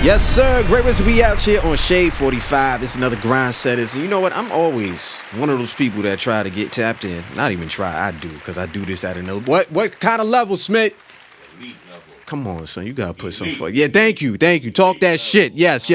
Yes, sir. Great ways to be out here on Shade 45. It's another grind setters. And you know what? I'm always one of those people that try to get tapped in. Not even try. I do, because I do this at another. What kind of level, Smith? Elite level. Come on, son. You got to put some fuck. Yeah, thank you. Talk that shit. Yes.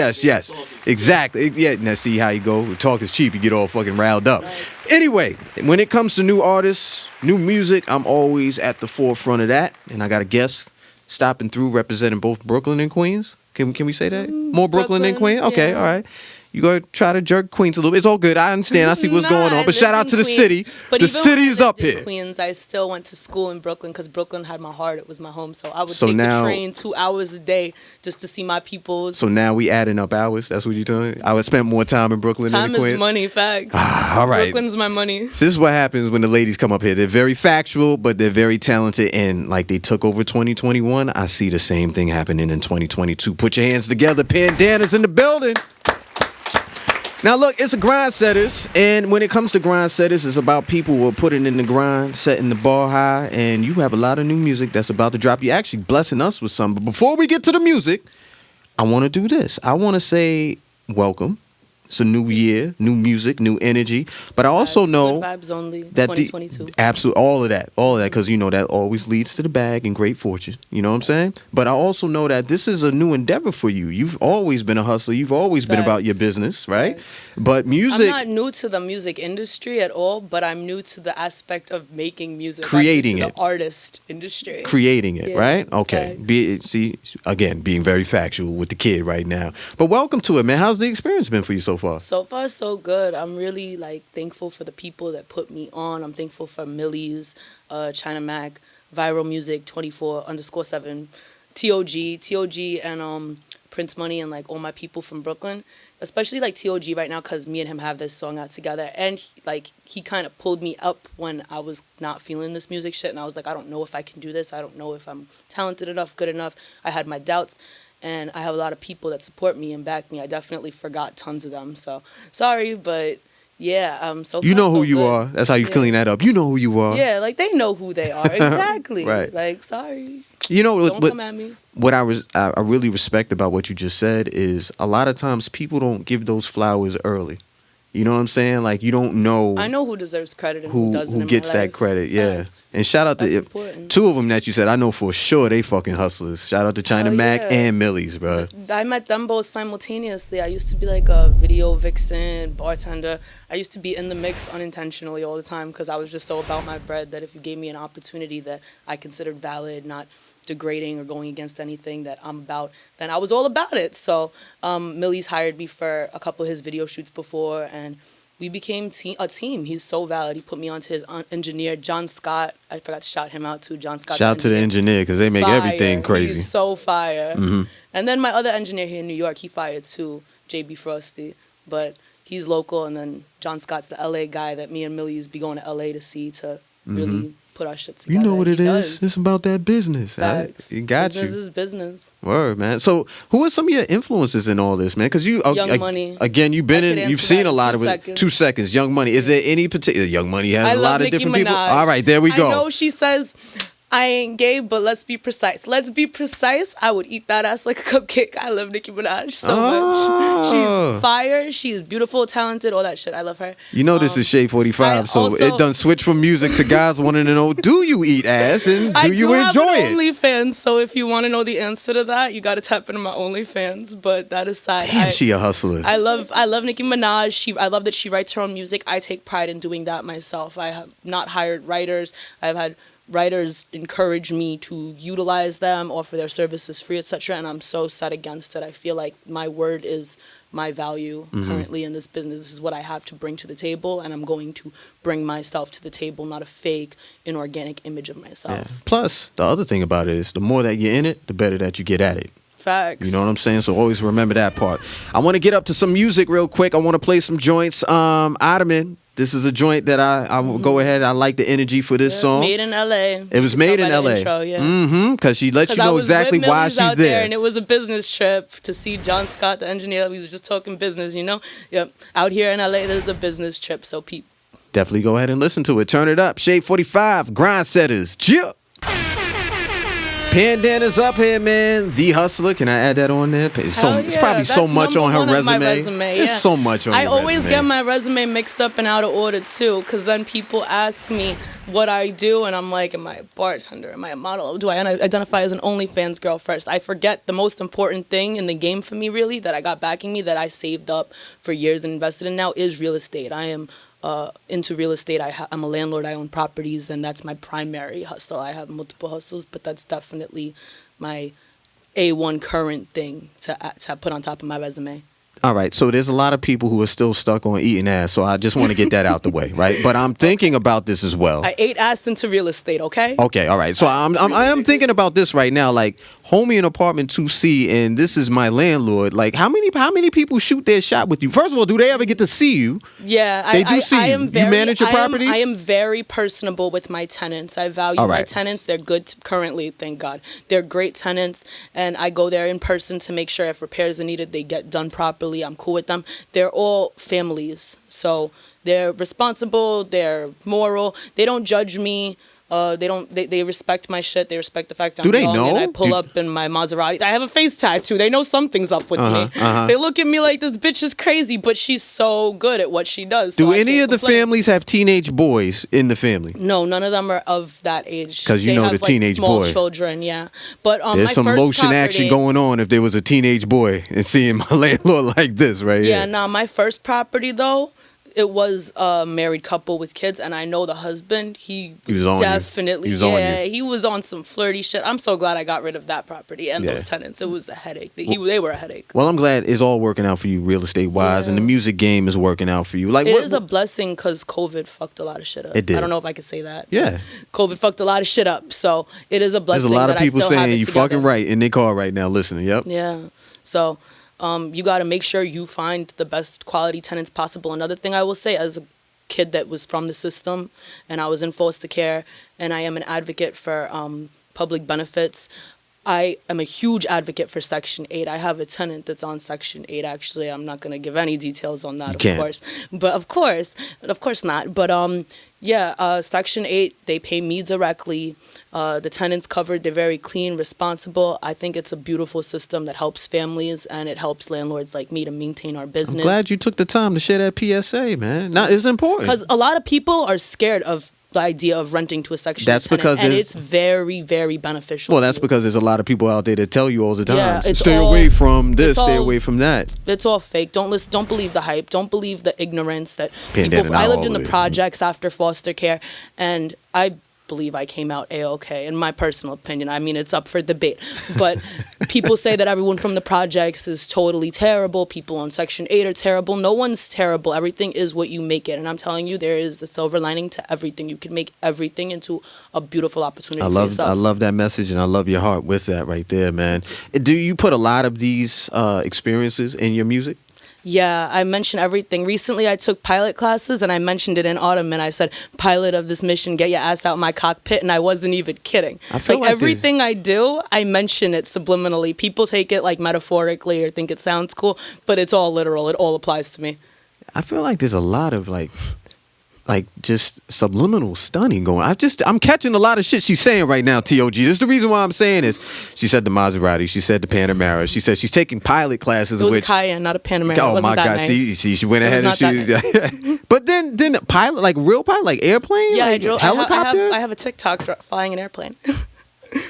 Exactly. Yeah, now see how you go. Talk is cheap. You get all fucking riled up. Anyway, when it comes to new artists, new music, I'm always at the forefront of that. And I got a guest stopping through representing both Brooklyn and Queens. Can we say that? More Brooklyn than Queens? Okay, all right. You go try to jerk Queens a little bit. It's all good. I understand. I see what's going on. But shout out to the city. The city is up here. Queens, I still went to school in Brooklyn because Brooklyn had my heart. It was my home. So I would take the train 2 hours a day just to see my people. So now we adding up hours. That's what you're doing? I would spend more time in Brooklyn than in Queens. Time is money, facts. All right. Brooklyn's my money. So this is what happens when the ladies come up here. They're very factual, but they're very talented. And like they took over 2021, I see the same thing happening in 2022. Put your hands together. Pandana's in the building. Now, look, it's a grind setters, and when it comes to grind setters, it's about people who are putting in the grind, setting the bar high, and you have a lot of new music that's about to drop. You're actually blessing us with some, but before we get to the music, I want to do this. I want to say welcome. It's a new year, new music, new energy, but I also know good vibes only, that 2022. Absolutely, all of that, because you know that always leads to the bag and great fortune. You know what I'm saying? But I also know that this is a new endeavor for you. You've always been a hustler. You've always been about your business, right? But music. I'm not new to the music industry at all, but I'm new to the aspect of making music, creating it, the artist industry, creating it, right? Okay. Being very factual with the kid right now. But welcome to it, man. How's the experience been for you so far? So far, so good. I'm really thankful for the people that put me on. I'm thankful for Millie's, China Mac, Viral Music, 24_7, TOG, and Prince Money, and all my people from Brooklyn. Especially TOG right now, because me and him have this song out together, and he kind of pulled me up when I was not feeling this music shit, and I was like, I don't know if I can do this. I don't know if I'm talented enough, good enough. I had my doubts. And I have a lot of people that support me and back me. I definitely forgot tons of them. So, sorry, but yeah. So you know who you are. That's how you clean that up. You know who you are. Yeah, they know who they are. Exactly. Right. Sorry. You know, don't come at me. What I really respect about what you just said is a lot of times people don't give those flowers early. You know what I'm saying? You don't know. I know who deserves credit and who doesn't. Who gets that credit? Yeah. And shout out to two of them that you said. I know for sure they fucking hustlers. Shout out to China Mac and Millie's, bro. I met them both simultaneously. I used to be a video vixen, bartender. I used to be in the mix unintentionally all the time because I was just so about my bread that if you gave me an opportunity that I considered valid, not degrading or going against anything that I'm about, then I was all about it. So Millie's hired me for a couple of his video shoots before, and we became a team. He's so valid. He put me onto his engineer, John Scott. I forgot to shout him out too. John Scott. Shout out to the engineer, because they make everything crazy. He's so fire. Mm-hmm. And then my other engineer here in New York, he fired too, JB Frosty. But he's local, and then John Scott's the LA guy that me and Millie's be going to LA to see to really put our shit together. You know what it is? It's about that business. You got business is business. Word, man. So who are some of your influences in all this, man? Because you Young Money. Again, you've seen a lot of it. 2 seconds. Young Money. Is there any particular Young Money has a lot of different people? All right, there we go. I know she says I ain't gay, but let's be precise. Let's be precise. I would eat that ass like a cupcake. I love Nicki Minaj so much. She's fire. She's beautiful, talented, all that shit. I love her. You know this is Shade 45, so it done switch from music to guys wanting to know, do you eat ass and do you enjoy it? I have an OnlyFans, so if you want to know the answer to that, you got to tap into my OnlyFans. But that aside, damn, she a hustler. I love Nicki Minaj. I love that she writes her own music. I take pride in doing that myself. I have not hired writers. I've had writers encourage me to utilize them, offer their services free, etc. And I'm so set against it. I feel like my word is my value currently in this business. This is what I have to bring to the table, and I'm going to bring myself to the table, not a fake, inorganic image of myself. Yeah. Plus, the other thing about it is the more that you're in it, the better that you get at it. Facts. You know what I'm saying? So always remember that part. I want to get up to some music real quick. I want to play some joints. Ottoman. This is a joint that I will go ahead. I like the energy for this song. Made in LA. It was made in LA. Because she lets you know exactly why she's there. And it was a business trip to see John Scott, the engineer. We was just talking business, you know? Yep. Out here in LA, there's a business trip. So definitely go ahead and listen to it. Turn it up. Shade 45, Grind Setters. Chill. Pandana's up here, man. The Hustler. Can I add that on there? It's probably so much on her resume. It's so much on her resume. I always get my resume mixed up and out of order, too, because then people ask me what I do, and I'm like, am I a bartender? Am I a model? Do I identify as an OnlyFans girl first? I forget the most important thing in the game for me, really, that I got backing me, that I saved up for years and invested in now, is real estate. I am into real estate. I'm a landlord. I own properties, and that's my primary hustle. I have multiple hustles, but that's definitely my A1 current thing to put on top of my resume. All right, so there's a lot of people who are still stuck on eating ass, so I just want to get that out the way, right? But I'm thinking about this as well. I ate ass into real estate, okay? Okay, all right. So I am thinking about this right now, like homie in apartment 2C, and this is my landlord. Like, how many people shoot their shot with you? First of all, do they ever get to see you? Yeah, they do see you. You manage your properties? I am very personable with my tenants. I value my tenants. They're good currently, thank God. They're great tenants, and I go there in person to make sure if repairs are needed, they get done properly. I'm cool with them. They're all families, so they're responsible. They're moral. They don't judge me. They respect my shit. They respect the fact I'm young and I pull up in my Maserati. I have a face tattoo. They know something's up with me. They look at me like this bitch is crazy, but she's so good at what she does. Do any of the families have teenage boys in the family? No, none of them are of that age. Because you know the teenage small boy. Children, yeah. But there's some motion action going on if there was a teenage boy and seeing my landlord like this, right? Yeah, nah. My first property though, it was a married couple with kids, and I know the husband. He was definitely he was on some flirty shit. I'm so glad I got rid of that property and those tenants. It was a headache. They were a headache. Well, I'm glad it's all working out for you, real estate wise, and the music game is working out for you. Like, it is a blessing because COVID fucked a lot of shit up. It did. I don't know if I could say that. Yeah, COVID fucked a lot of shit up, so it is a blessing. There's a lot of people saying you together. fucking right in their car right now, listening. Yep. Yeah. So. You got to make sure you find the best quality tenants possible. Another thing I will say, as a kid that was from the system and I was in foster care and I am an advocate for public benefits, I am a huge advocate for Section 8. I have a tenant that's on Section 8, actually. I'm not going to give any details on that, of course. But of course not. But Section 8, they pay me directly. The tenant's covered. They're very clean, responsible. I think it's a beautiful system that helps families and it helps landlords like me to maintain our business. I'm glad you took the time to share that PSA, man. Now, it's important. Because a lot of people are scared of the idea of renting to a Section 8 tenant, and it's very, very beneficial. Well, that's because there's a lot of people out there that tell you all the time, stay away from this, stay away from that. It's all fake. Don't believe the hype. Don't believe the ignorance that people. I lived in the projects after foster care, and I believe I came out A-okay, in my personal opinion. I mean, it's up for debate. But people say that everyone from the projects is totally terrible. People on Section 8 are terrible. No one's terrible. Everything is what you make it. And I'm telling you, there is the silver lining to everything. You can make everything into a beautiful opportunity for yourself. I love that message, and I love your heart with that right there, man. Do you put a lot of these experiences in your music? Yeah, I mention everything. Recently, I took pilot classes, and I mentioned it in Autumn, and I said, pilot of this mission, get your ass out my cockpit, and I wasn't even kidding. I feel like everything I do, I mention it subliminally. People take it like metaphorically or think it sounds cool, but it's all literal. It all applies to me. I feel like there's a lot of like just subliminal stunning going. I'm catching a lot of shit she's saying right now, TOG. This is the reason why I'm saying this. She said the Maserati. She said the Panamera. She said she's taking pilot classes. It was a Cayenne, not a Panamera. Oh my God! Nice. See, she went ahead and she. But then pilot, like real pilot, like airplane, yeah, like helicopter. I have a TikTok flying an airplane.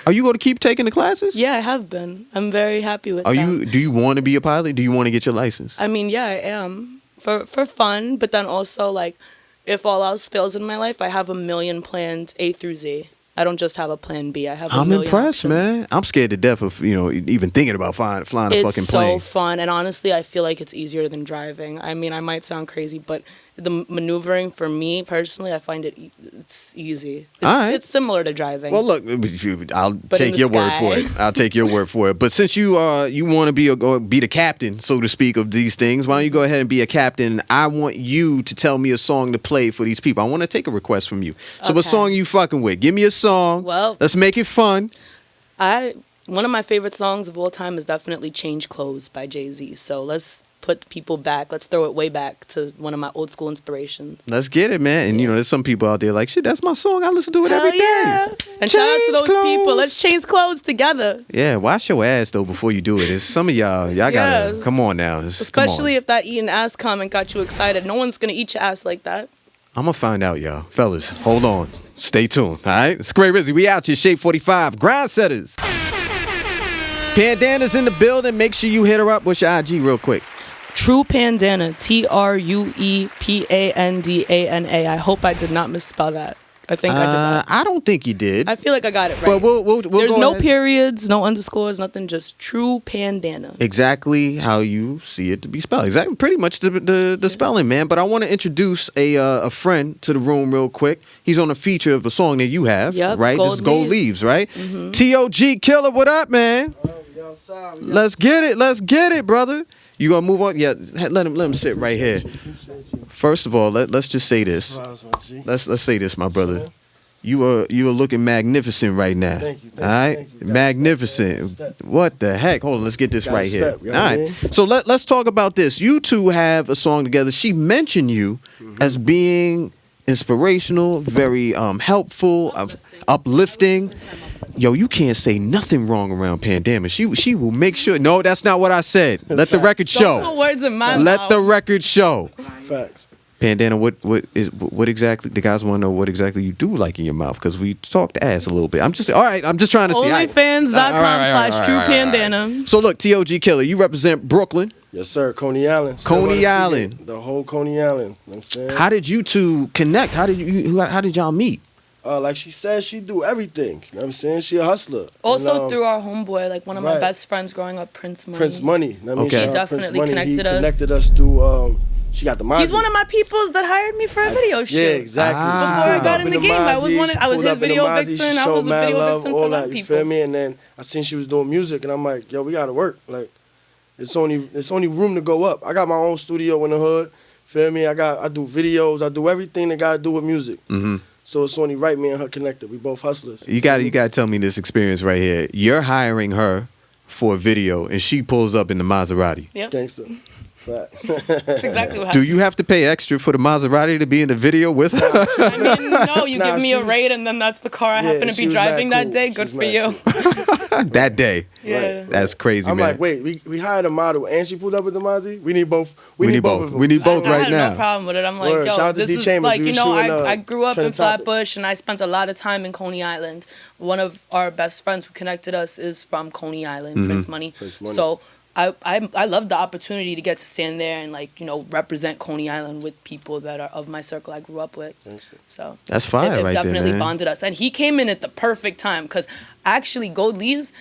Are you going to keep taking the classes? Yeah, I have been. I'm very happy with them. Do you want to be a pilot? Do you want to get your license? I mean, yeah, I am for fun, but then also like. If all else fails in my life, I have a million plans A through Z. I don't just have a plan B. I have a million impressed, options. Man. I'm scared to death of, even thinking about flying a fucking plane. It's so fun. And honestly, I feel like it's easier than driving. I mean, I might sound crazy, but the maneuvering for me personally, I find it's easy. It's similar to driving. Well, look, I'll take your word for it. I'll take your word for it. But since you want to be the captain, so to speak, of these things, why don't you go ahead and be a captain? I want you to tell me a song to play for these people. I want to take a request from you. So what song you fucking with? Give me a song. Well, let's make it fun. One of my favorite songs of all time is definitely Change Clothes by Jay-Z. So let's put people back. Let's throw it way back to one of my old school inspirations. Let's get it, man. And you know, there's some people out there like, shit, that's my song. I listen to it every day. Yeah. And shout out to those people. Let's change clothes together. Yeah, wash your ass though before you do it. It's some of y'all gotta come on now. Especially if that eating ass comment got you excited. No one's gonna eat your ass like that. I'm gonna find out, y'all. Fellas, hold on. Stay tuned. All right? It's Great Rizzy. We out here, Shape 45. Grind setters. Pandana's in the building. Make sure you hit her up. What's your IG real quick? True Pandana. TruePandana. I hope I did not misspell that. I think I did that. I don't think you did. I feel like I got it right. But we'll There's go no ahead. periods, no underscores, nothing. Just True Pandana. Exactly how you see it to be spelled. Exactly, pretty much the spelling, man. But I want to introduce a friend to the room real quick. He's on a feature of a song that you have, Yep, right? Gold This is Gold Leaves. Leaves, right? Mm-hmm. TOG Killer, what up, man? Let's get it, brother. You gonna move on? Yeah, let him sit right here. First of all, let's just say this. Let's say this, my brother. You are looking magnificent right now. Thank you. All right, thank you. magnificent. What the heck? Hold on, let's get this Gotta right here. step, you All know what I right. mean? So let's talk about this. You two have a song together. She mentioned you as being inspirational, very helpful, uplifting. Yo, you can't say nothing wrong around Pandana. She will make sure. No, that's not what I said. Let the record Don't put show. words in my Let mouth. the record show. Facts. Pandana, what exactly? The guys want to know what exactly you do like in your mouth because we talked ass a little bit. I'm just trying to see. OnlyFans.com/TruePandana. So look, TOG Killer, you represent Brooklyn. Yes, sir. Coney Island. Still Coney wanna see Island. it. The whole Coney Island. You know what I'm saying? How did you two connect? How did y'all meet? Like she said, she do everything. You know what I'm saying? She a hustler. Also And, through our homeboy, like one of my right. best friends growing up, Prince Money. Prince Money. You know what I mean? Okay. Shout He out definitely Prince Money. connected us. Connected us through. She got the Mozzie. He's one of my peoples that hired me for a video shoot. Yeah, exactly. Ah. She Before I pulled got up in the game, I was Mozzie, I was she pulled his up in the video Mozzie, vixen. she I was showed a mad video love, vixen all for that, them you people. feel me? And then I seen she was doing music, and I'm like, yo, we gotta work. Like, it's only room to go up. I got my own studio in the hood. Feel me? I do videos. I do everything that got to do with music. Mm-hmm. So it's only right me and her connected. We both hustlers. You got to tell me this experience right here. You're hiring her for a video, and she pulls up in the Maserati. Yep, Gangster. Facts. that's exactly what Do happened. you have to pay extra for the Maserati to be in the video with her? I mean, no, you Nah, give me she a was- rate, and then that's the car I Yeah, happen to she be was driving mad that cool. day. She Good was for mad you. That day. Yeah. That's crazy, I'm man. like, wait, we hired a model and she pulled up with the Mozzie? We need both. We need both. of them. We need both I right had now. no problem with it. I'm like, Word. Shout out yo, to this D is Chambers. like, We you was know, shooting, I grew up in Trending Topics. Flatbush, and I spent a lot of time in Coney Island. One of our best friends who connected us is from Coney Island, Prince Money. Prince Money. So I love the opportunity to get to stand there and, like, you know, represent Coney Island with people that are of my circle I grew up with. So That's fire it right there, definitely man. bonded us. And he came in at the perfect time because actually Gold Leaves,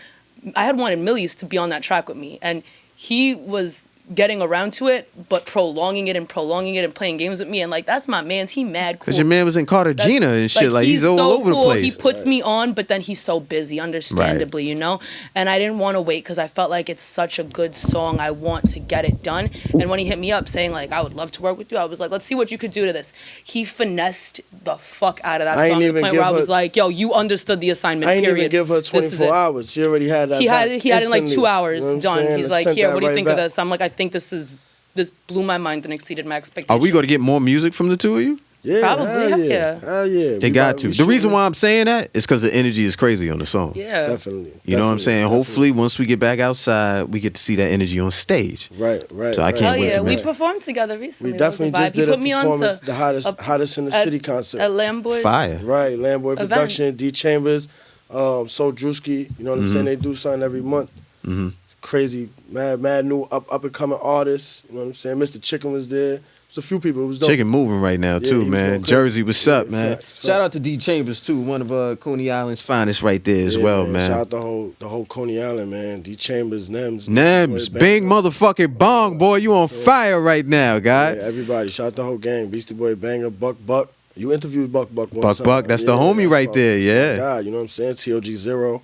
I had wanted Millies to be on that track with me. And he was getting around to it, but prolonging it and playing games with me. And, like, that's my man's. He mad cool. Because your man was in Cartagena and shit. Like, he's all so over cool. the place. He puts me on, but then he's so busy, understandably, you know? And I didn't want to wait because I felt like it's such a good song. I want to get it done. And when he hit me up saying, like, I would love to work with you, I was like, let's see what you could do to this. He finessed the fuck out of that I song ain't to the even point give where I her- was like, yo, you understood the assignment, I ain't period. even give her This is 24 it. hours. She already had that. He had back it in like 2 instantly. hours You know what I'm done. saying? He's I like, sent here, that what do you right think back. of this? I'm like, I think this blew my mind and exceeded my Are expectations. we going to get more music from the two of you? Yeah, Probably, hell heck yeah. yeah. Hell yeah. They got to. The reason why I'm saying that is because the energy is crazy on the song. Yeah. Definitely. You know what I'm definitely, saying? definitely. Hopefully, once we get back outside, we get to see that energy on stage. Right. So I can't Hell wait yeah, to we meet. performed together recently. We That was a definitely just vibe. He did a put me on performance, to the hottest in the at- city concert. at Lamboy's. Fire. Right, Lamboy event. Production, D Chambers, So Drewski. You know what I'm Mm-hmm. saying? They do something every month. Crazy, mad new up and coming artists. You know what I'm saying? Mr. Chicken was there. There's a few people. It was dope. Chicken moving right now, Yeah, too, he was man. going crazy. Jersey, what's up, Yeah, man? facts, Shout facts. out to D Chambers, too. One of Coney Island's finest right there as Yeah, well, man. Shout out the whole Coney Island, man. D Chambers, Nems. Nems, Boy, Bing Banger. motherfucking Bong, boy. You on fire right now, Yeah, guy. everybody. Shout out the whole gang. Beastie Boy, Banger, Buck. You interviewed Buck one Buck, time. that's the homie that's right my- there, yeah. God, you know what I'm saying? TOG Zero.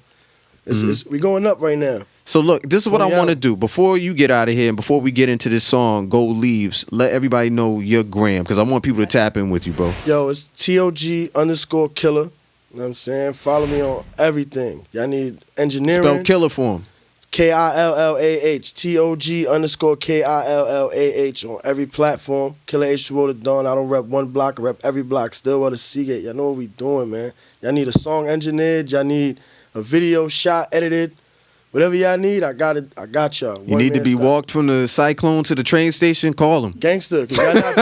We going up right now. So look, this is what I Coney want to Island. do. Before you get out of here and before we get into this song, Gold Leaves, let everybody know your gram because I want people to tap in with you, bro. Yo, it's TOG_Killer. You know what I'm saying? Follow me on everything. Y'all need engineering. Spell killer for him. KILLAH, TOG_KILLAH on every platform. Killer H2O the Dawn. I don't rep one block, I rep every block. Stillwater Seagate. Y'all know what we doing, man. Y'all need a song engineered. Y'all need a video shot, edited. Whatever y'all need, I got it. I got y'all. You need to be walked from the Cyclone to the train station. Call them. Gangster, because y'all not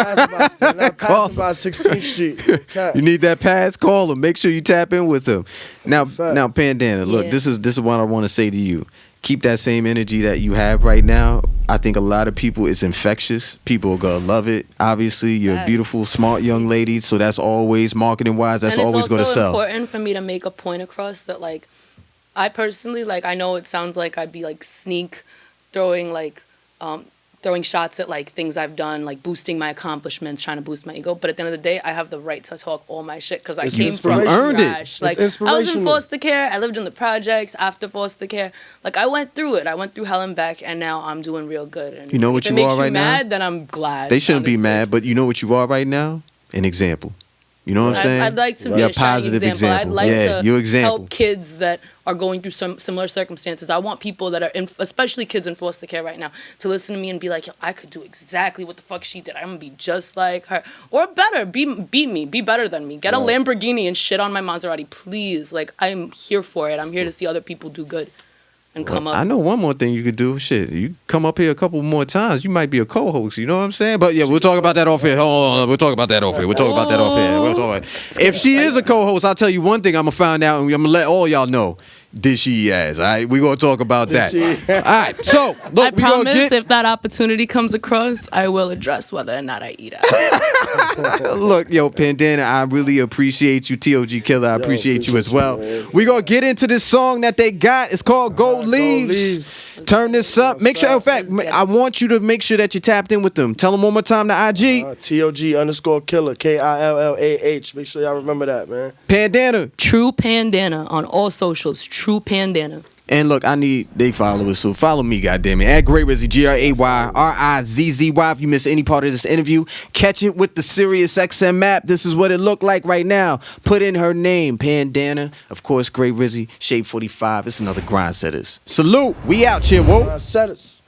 passing by 16th Street. Cat. You need that pass? Call them. Make sure you tap in with them. Now, Pandana, look, this is what I want to say to you. Keep that same energy that you have right now. I think a lot of people, it's infectious. People are going to love it. Obviously, you're a beautiful, smart young lady, so that's always, marketing-wise, that's always going to sell. And it's also important for me to make a point across that, like, I personally, like, I know it sounds like I'd be, like, sneak throwing, like, throwing shots at, like, things I've done, like, boosting my accomplishments, trying to boost my ego. But at the end of the day, I have the right to talk all my shit because I came from trash. Like, I was in foster care. I lived in the projects after foster care. Like, I went through it. I went through hell and back, and now I'm doing real good. And you know what you are right now? If it makes you mad, then I'm glad. They shouldn't be mad, but you know what you are right now? An example. You know what I'm saying? I'd like to be a shining example. I'd like to help kids that are going through some similar circumstances. I want people that are, especially kids in foster care right now, to listen to me and be like, yo, I could do exactly what the fuck she did. I'm going to be just like her. Or better, beat me, be better than me. Get a Lamborghini and shit on my Maserati, please. Like, I'm here for it. I'm here to see other people do good. And come up. I know one more thing you could do. Shit, you come up here a couple more times, you might be a co-host. You know what I'm saying? But yeah, we'll talk about that off here. Hold on, we'll talk about that off here. We'll talk about that off here. We'll talk about it. If she is a co-host, I'll tell you one thing. I'm gonna find out, and I'm gonna let all y'all know. Did she ass? All right, we're gonna talk about that. All right, so look, I promise if that opportunity comes across, I will address whether or not I eat out. Look, yo, Pandana, I really appreciate you. TOG Killer, I appreciate you as well. We're gonna get into this song that they got. It's called Gold Leaves. Turn this up. Make sure, in fact, I want you to make sure that you tapped in with them. Tell them one more time the IG. TOG_Killer, KILLAH. Make sure y'all remember that, man. Pandana. True Pandana on all socials. True Pandana. And look, I need they followers, so follow me, goddammit. At Great Rizzy, GRAYRIZZY. If you miss any part of this interview, catch it with the Sirius XM app. This is what it looked like right now. Put in her name, Pandana. Of course, Great Rizzy, Shade 45. It's another Grind Setters. Salute. We out here, whoa. Grind Setters.